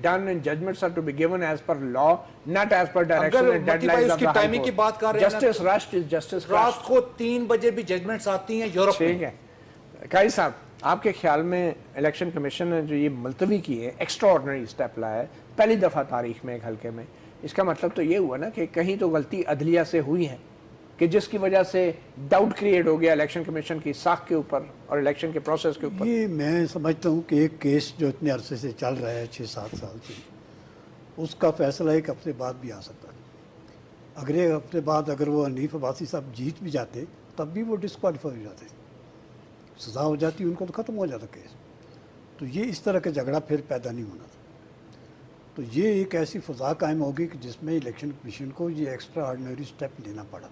done and judgments are to be given as per law, not as per direction and deadlines of the High timing کی بات کر Court. رہے ہیں Justice rushed is justice crushed. رات کو 3 بجے بھی ججمنٹس آتی ہیں یورپ میں. ٹھیک ہے قاضی صاحب، آپ کے خیال میں الیکشن کمیشن نے جو یہ ملتوی کی ہے، ایکسٹرا آرڈنری اسٹیپ لایا ہے پہلی دفعہ تاریخ میں ایک حلقے میں، اس کا مطلب تو یہ ہوا نا کہ کہیں تو غلطی عدلیہ سے ہوئی ہے کہ جس کی وجہ سے ڈاؤٹ کریٹ ہو گیا الیکشن کمیشن کی ساکھ کے اوپر اور الیکشن کے پروسیس کے اوپر. یہ میں سمجھتا ہوں کہ ایک کیس جو اتنے عرصے سے چل رہا ہے 6-7 سال سے، اس کا فیصلہ ایک ہفتے بعد بھی آ سکتا ہے. اگر ایک ہفتے بعد اگر وہ حنیف عباسی صاحب جیت بھی جاتے تب بھی وہ ڈسکوالیفائی ہو جاتے، سزا ہو جاتی، ان کو تو ختم ہو جاتا کیس. تو یہ اس طرح کا جھگڑا پھر پیدا نہیں ہونا تھا. تو یہ ایک ایسی فضا قائم ہوگی کہ جس میں الیکشن کمیشن کو یہ ایکسٹرا آرڈنری اسٹیپ لینا پڑا.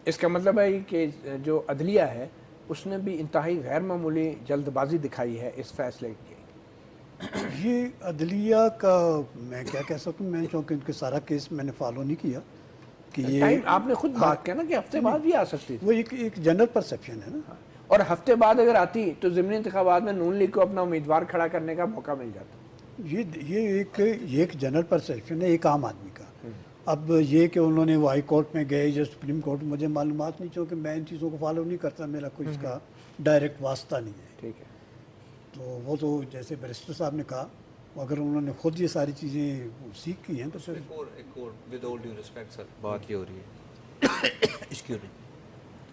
اس کا مطلب ہے کہ جو عدلیہ ہے اس نے بھی انتہائی غیر معمولی جلد بازی دکھائی ہے اس فیصلے کی. یہ عدلیہ کا میں کیا کہہ سکوں، میں چونکہ ان کے سارا کیس میں نے فالو نہیں کیا کہ یہ آپ نے خود بات کیا نا کہ ہفتے بعد بھی آ سکتی تھی، وہ ایک جنرل پرسیپشن ہے نا. اور ہفتے بعد اگر آتی تو ضمنی انتخابات میں نون لیگ کو اپنا امیدوار کھڑا کرنے کا موقع مل جاتا. یہ ایک جنرل پرسیپشن ہے ایک عام آدمی کا. اب یہ کہ انہوں نے وہ ہائی کورٹ میں گئے یا سپریم کورٹ، مجھے معلومات نہیں، چونکہ میں ان چیزوں کو فالو نہیں کرتا، میرا کوئی اس کا ڈائریکٹ واسطہ نہیں ہے. ٹھیک ہے، تو وہ تو جیسے بیرسٹر صاحب نے کہا، اگر انہوں نے خود یہ ساری چیزیں سیکھ کی ہیں تو پھر ایک اور ود آل ڈیو ریسپیکٹ سر بات یہ ہو رہی ہے ایکسکیوز می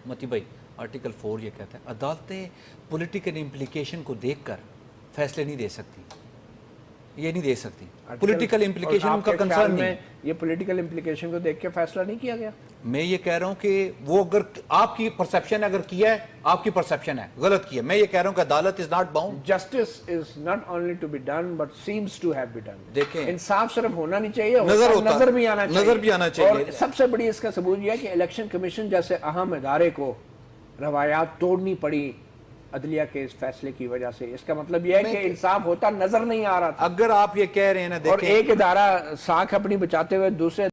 متی بھائی، آرٹیکل 4 یہ کہتا ہے عدالتیں پولیٹیکل امپلیکیشن کو دیکھ کر فیصلے نہیں دے سکتی، یہ نہیں دے سکتی. پولیٹیکل امپلیکیشن ان کا کنسرن نہیں. یہ پولیٹیکل امپلیکیشن کو دیکھ کے فیصلہ نہیں کیا گیا. میں یہ کہہ رہا ہوں کہ وہ اگر آپ کی پرسیپشن اگر کیا ہے، آپ کی پرسیپشن ہے غلط کیا. میں یہ کہہ رہا ہوں کہ عدالت is not bound. Justice is not only to be done but seems to have be done. دیکھیں انصاف صرف ہونا نہیں چاہیے، نظر بھی آنا چاہیے. نظر بھی آنا چاہیے. اور سب سے بڑی اس کا ثبوت یہ ہے کہ الیکشن کمیشن جیسے اہم ادارے کو روایات توڑنی پڑی عدلیہ کے اس فیصلے کی وجہ سے. اس کا مطلب یہ ہے کہ انصاف ہوتا نظر نہیں آ رہا تھا. اگر آپ یہ کہہ رہے ہیں نا، اور ایک ادارہ ساکھ اپنی بچاتے ہوئے دوسرے